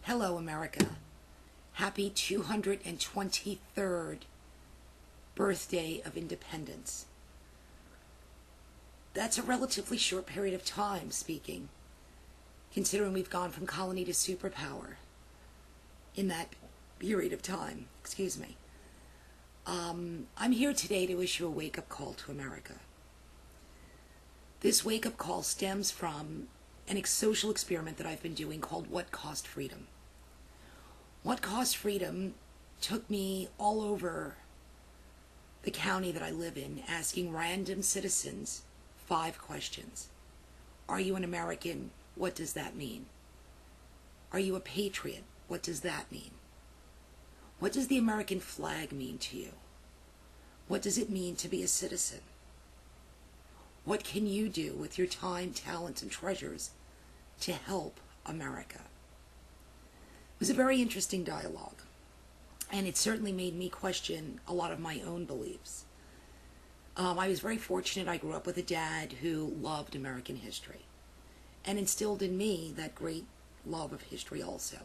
Hello, America. Happy 223rd birthday of independence. That's a relatively short period of time, speaking, considering we've gone from colony to superpower in that period of time. Excuse me. I'm here today to issue a wake-up call to America. This wake-up call stems from an social experiment that I've been doing called What Cost Freedom. What Cost Freedom took me all over the county that I live in, asking random citizens 5 questions. Are you an American? What does that mean? Are you a patriot? What does that mean? What does the American flag mean to you? What does it mean to be a citizen? What can you do with your time, talents, and treasures to help America? It was a very interesting dialogue, and it certainly made me question a lot of my own beliefs. I was very fortunate. I grew up with a dad who loved American history and instilled in me that great love of history also.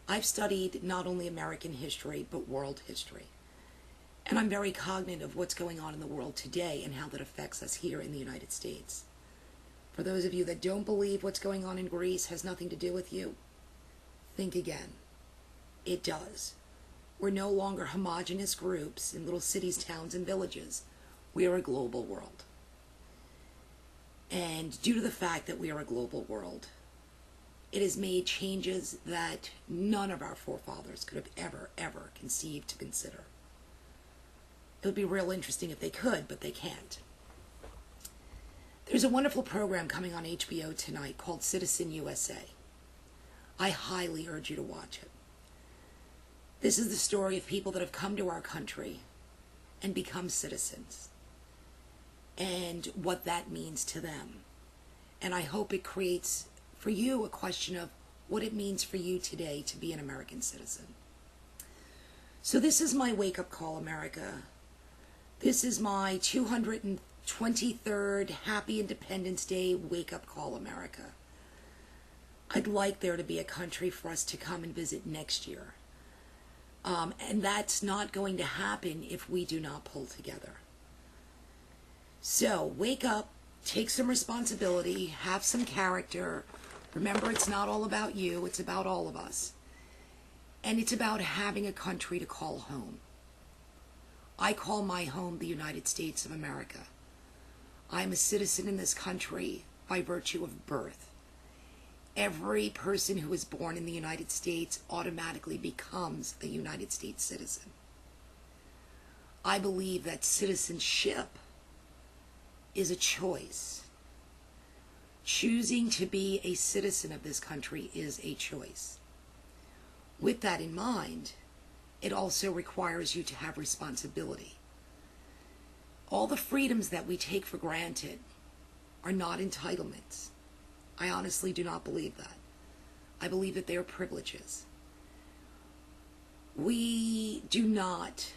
I've studied not only American history, but world history. And I'm very cognizant of what's going on in the world today and how that affects us here in the United States. For those of you that don't believe what's going on in Greece has nothing to do with you, think again. It does. We're no longer homogenous groups in little cities, towns, and villages. We are a global world. And due to the fact that we are a global world, it has made changes that none of our forefathers could have ever conceived to consider. It would be real interesting if they could, but they can't. There's a wonderful program coming on HBO tonight called Citizen USA. I highly urge you to watch it. This is the story of people that have come to our country and become citizens, and what that means to them. And I hope it creates for you a question of what it means for you today to be an American citizen. So this is my wake-up call, America. This is my 223rd Happy Independence Day wake-up call, America. I'd like there to be a country for us to come and visit next year. And that's not going to happen if we do not pull together. So, wake up, take some responsibility, have some character. Remember, it's not all about you, it's about all of us. And it's about having a country to call home. I call my home the United States of America. I'm a citizen in this country by virtue of birth. Every person who is born in the United States automatically becomes a United States citizen. I believe that citizenship is a choice. Choosing to be a citizen of this country is a choice. With that in mind, it also requires you to have responsibility. All the freedoms that we take for granted are not entitlements. I honestly do not believe that. I believe that they are privileges. We do not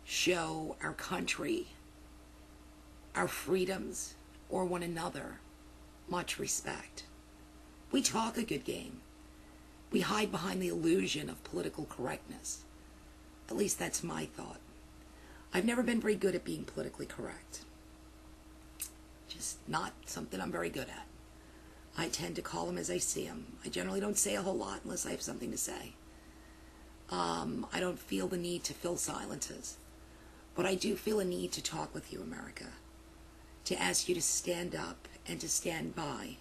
show our country, our freedoms, or one another much respect. We talk a good game. We hide behind the illusion of political correctness. At least that's my thought. I've never been very good at being politically correct. Just not something I'm very good at. I tend to call them as I see them. I generally don't say a whole lot unless I have something to say. I don't feel the need to fill silences. But I do feel a need to talk with you, America. To ask you to stand up and to stand by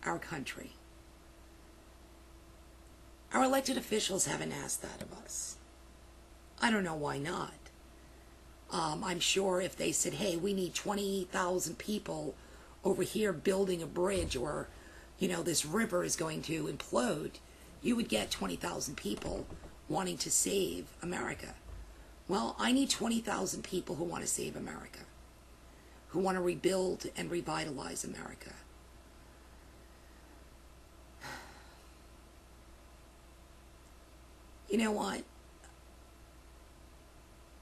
our country. Our elected officials haven't asked that of us. I don't know why not. I'm sure if they said, hey, we need 20,000 people over here building a bridge, or, this river is going to implode, you would get 20,000 people wanting to save America. Well, I need 20,000 people who want to save America, who want to rebuild and revitalize America. You know what?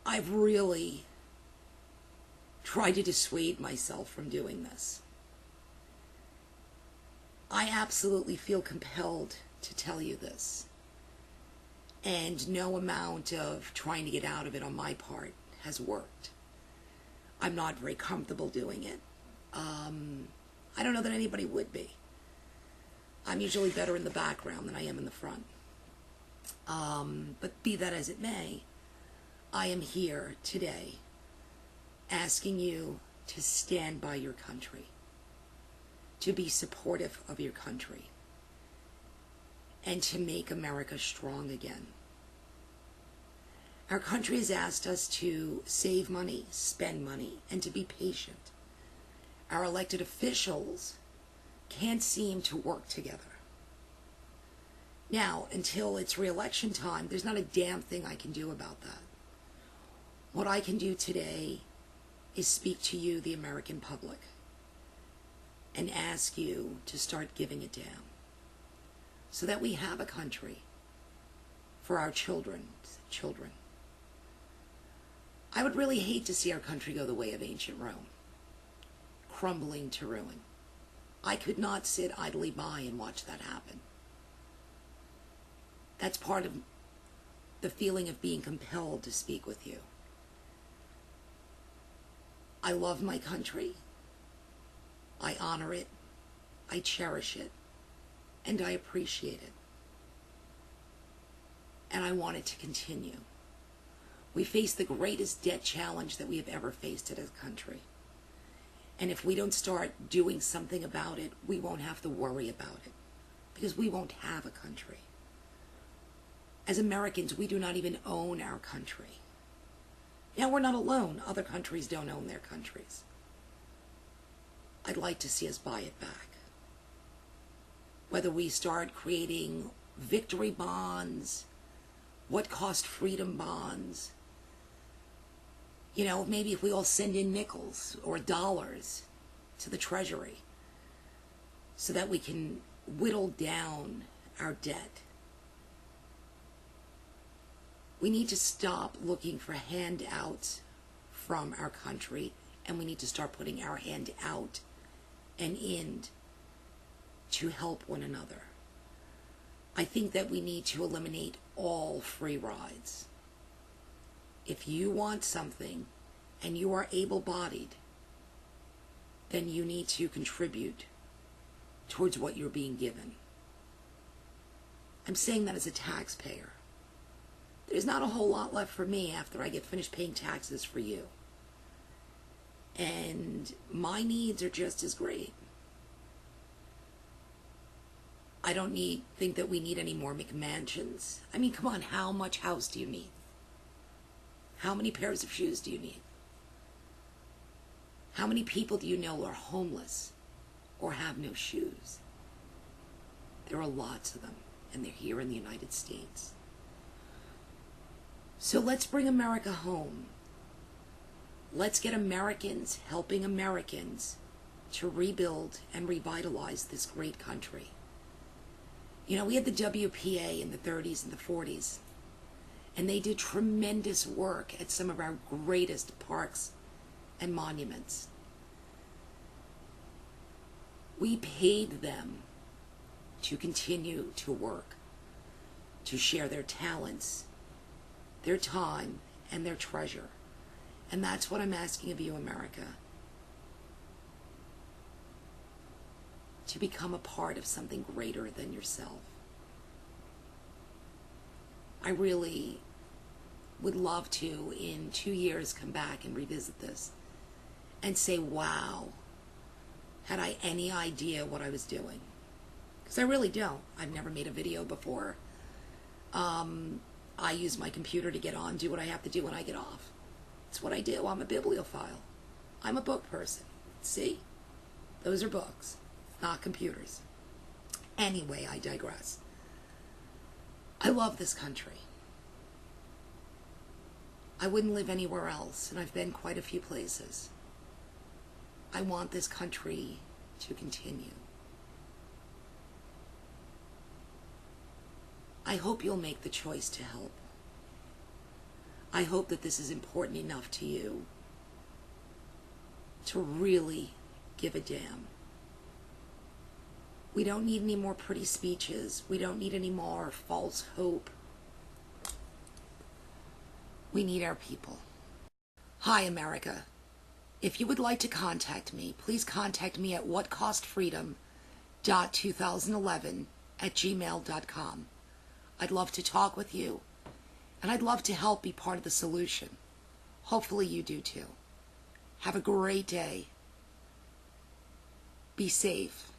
I've really tried to dissuade myself from doing this. I absolutely feel compelled to tell you this. And no amount of trying to get out of it on my part has worked. I'm not very comfortable doing it. I don't know that anybody would be. I'm usually better in the background than I am in the front. But be that as it may, I am here today asking you to stand by your country, to be supportive of your country, and to make America strong again. Our country has asked us to save money, spend money, and to be patient. Our elected officials can't seem to work together. Now, until it's re-election time, there's not a damn thing I can do about that. What I can do today is speak to you, the American public, and ask you to start giving a damn, so that we have a country for our children. I would really hate to see our country go the way of ancient Rome, crumbling to ruin. I could not sit idly by and watch that happen. That's part of the feeling of being compelled to speak with you. I love my country. I honor it. I cherish it. And I appreciate it. And I want it to continue. We face the greatest debt challenge that we have ever faced as a country. And if we don't start doing something about it, we won't have to worry about it, because we won't have a country. As Americans, we do not even own our country. Now, we're not alone. Other countries don't own their countries. I'd like to see us buy it back. Whether we start creating victory bonds, WhatCostFreedom bonds, maybe if we all send in nickels or dollars to the Treasury so that we can whittle down our debt. We need to stop looking for handouts from our country, and we need to start putting our hand out and in to help one another. I think that we need to eliminate all free rides. If you want something and you are able-bodied, then you need to contribute towards what you're being given. I'm saying that as a taxpayer. There's not a whole lot left for me after I get finished paying taxes for you. And my needs are just as great. I don't think that we need any more McMansions. I mean, come on, how much house do you need? How many pairs of shoes do you need? How many people do you know are homeless or have no shoes? There are lots of them, and they're here in the United States. So let's bring America home. Let's get Americans helping Americans to rebuild and revitalize this great country. We had the WPA in the 30s and the 40s, and they did tremendous work at some of our greatest parks and monuments. We paid them to continue to work, to share their talents, their time, and their treasure. And that's what I'm asking of you, America. To become a part of something greater than yourself. I really would love to, in 2 years, come back and revisit this and say, wow, had I any idea what I was doing? Because I really don't. I've never made a video before. I use my computer to get on, do what I have to do when I get off. It's what I do. I'm a bibliophile. I'm a book person. See? Those are books, not computers. Anyway, I digress. I love this country. I wouldn't live anywhere else, and I've been quite a few places. I want this country to continue. I hope you'll make the choice to help. I hope that this is important enough to you to really give a damn. We don't need any more pretty speeches. We don't need any more false hope. We need our people. Hi, America. If you would like to contact me, please contact me at whatcostfreedom.2011@gmail.com. I'd love to talk with you, and I'd love to help be part of the solution. Hopefully you do too. Have a great day. Be safe.